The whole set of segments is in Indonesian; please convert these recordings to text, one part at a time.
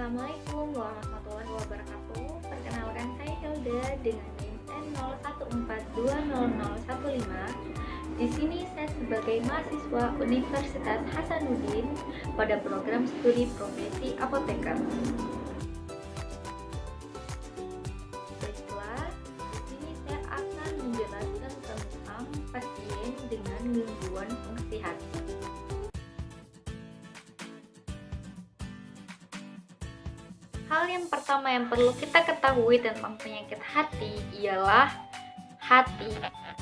Assalamualaikum warahmatullahi wabarakatuh. Perkenalkan, saya Hilda dengan NIM N01420015. Di sini saya sebagai mahasiswa Universitas Hasanuddin pada program studi profesi apoteker. Baiklah, di sini saya akan menjelaskan tentang pasien dengan gangguan fungsi hati. Hal yang pertama yang perlu kita ketahui tentang penyakit hati ialah hati.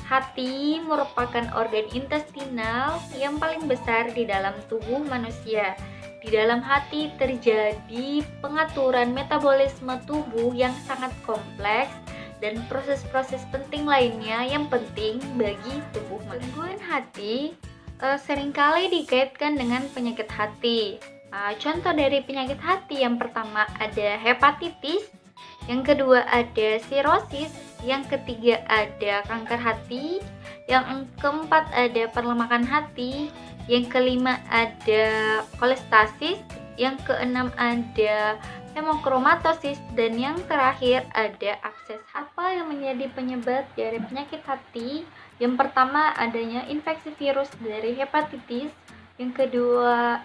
Hati merupakan organ intestinal yang paling besar di dalam tubuh manusia. Di dalam hati terjadi pengaturan metabolisme tubuh yang sangat kompleks dan proses-proses penting lainnya yang penting bagi tubuh manusia. Gangguan hati seringkali dikaitkan dengan penyakit hati. Contoh dari penyakit hati yang pertama ada hepatitis, yang kedua ada sirosis, yang ketiga ada kanker hati, yang keempat ada perlemakan hati, yang kelima ada kolestasis, yang keenam ada hemochromatosis, dan yang terakhir ada abses hati. Apa yang menjadi penyebab dari penyakit hati? Yang pertama adanya infeksi virus dari hepatitis. Yang kedua,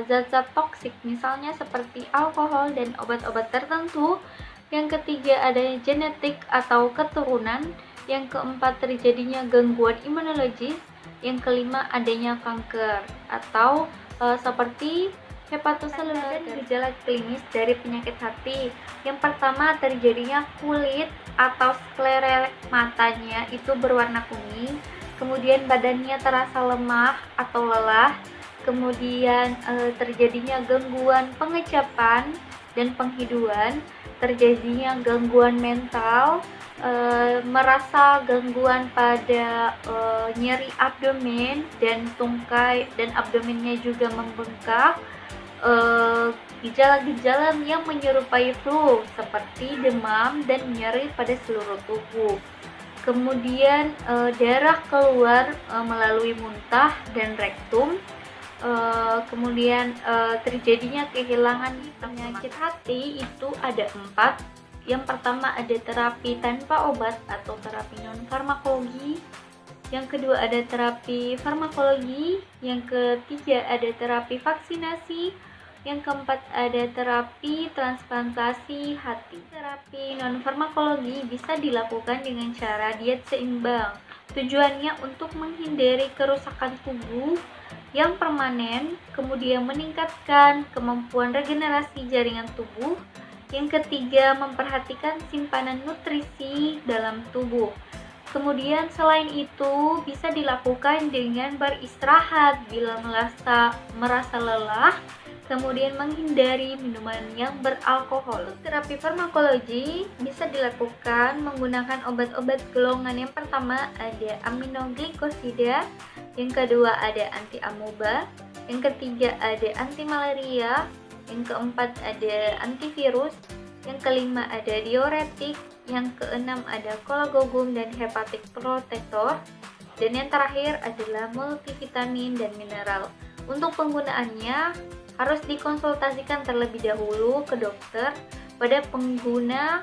zat-zat toksik misalnya seperti alkohol dan obat-obat tertentu. Yang ketiga, ada genetik atau keturunan. Yang keempat, terjadinya gangguan imunologis. Yang kelima, adanya kanker atau seperti hepatoselular. Dan gejala klinis dari penyakit hati. Yang pertama, terjadinya kulit atau skleral matanya itu berwarna kuning. Kemudian badannya terasa lemah atau lelah, kemudian terjadinya gangguan pengecapan dan penghiduan, terjadinya gangguan mental, merasa gangguan pada nyeri abdomen dan tungkai dan abdomennya juga membengkak, gejala-gejala yang menyerupai flu seperti demam dan nyeri pada seluruh tubuh. Kemudian darah keluar melalui muntah dan rektum. Kemudian terjadinya kehilangan penyakit hati itu ada 4. Yang pertama ada terapi tanpa obat atau terapi non farmakologi. Yang kedua ada terapi farmakologi. Yang ketiga ada terapi vaksinasi. Yang keempat ada terapi transplantasi hati. Terapi non-farmakologi bisa dilakukan dengan cara diet seimbang. Tujuannya untuk menghindari kerusakan tubuh yang permanen, kemudian meningkatkan kemampuan regenerasi jaringan tubuh. Yang ketiga, memperhatikan simpanan nutrisi dalam tubuh. Kemudian selain itu bisa dilakukan dengan beristirahat bila merasa lelah. Kemudian menghindari minuman yang beralkohol. Terapi farmakologi bisa dilakukan menggunakan obat-obat golongan yang pertama ada aminoglikosida, yang kedua ada anti amoeba, yang ketiga ada anti malaria, yang keempat ada antivirus, yang kelima ada diuretik, yang keenam ada kolagogun dan hepatic protector, dan yang terakhir adalah multivitamin dan mineral. Untuk penggunaannya harus dikonsultasikan terlebih dahulu ke dokter pada pengguna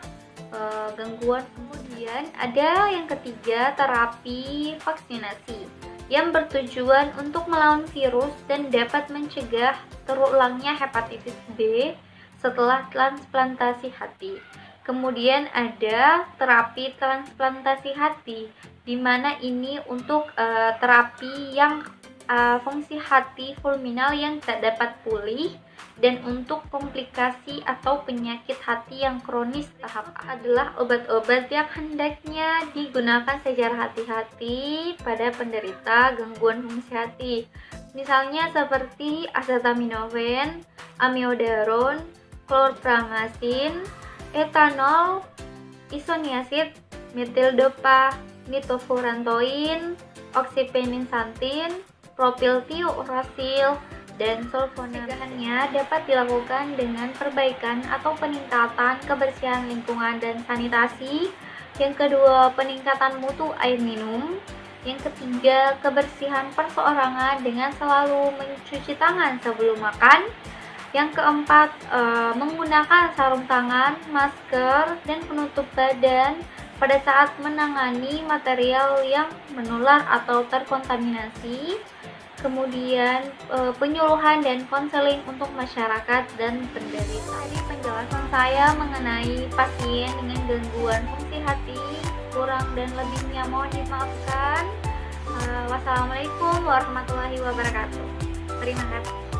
gangguan. Kemudian ada yang ketiga, terapi vaksinasi yang bertujuan untuk melawan virus dan dapat mencegah terulangnya hepatitis B setelah transplantasi hati. Kemudian ada terapi transplantasi hati, di mana ini untuk terapi yang fungsi hati fulminal yang tak dapat pulih dan untuk komplikasi atau penyakit hati yang kronis. Tahap adalah obat-obat yang hendaknya digunakan secara hati-hati pada penderita gangguan fungsi hati. Misalnya seperti acetaminophen, amiodaron, klorpramasin, etanol, isoniazid, metildopa, metofurantoin, oxypenicillin, propylthiouracil, dan sulfonamid. Pencegahannya dapat dilakukan dengan perbaikan atau peningkatan kebersihan lingkungan dan sanitasi. Yang kedua, peningkatan mutu air minum. Yang ketiga, kebersihan perseorangan dengan selalu mencuci tangan sebelum makan. Yang keempat, menggunakan sarung tangan, masker, dan penutup badan pada saat menangani material yang menular atau terkontaminasi. Kemudian penyuluhan dan konseling untuk masyarakat dan penderita. Tadi penjelasan saya mengenai pasien dengan gangguan fungsi hati, kurang dan lebihnya mohon dimaafkan. Wassalamualaikum warahmatullahi wabarakatuh. Terima kasih.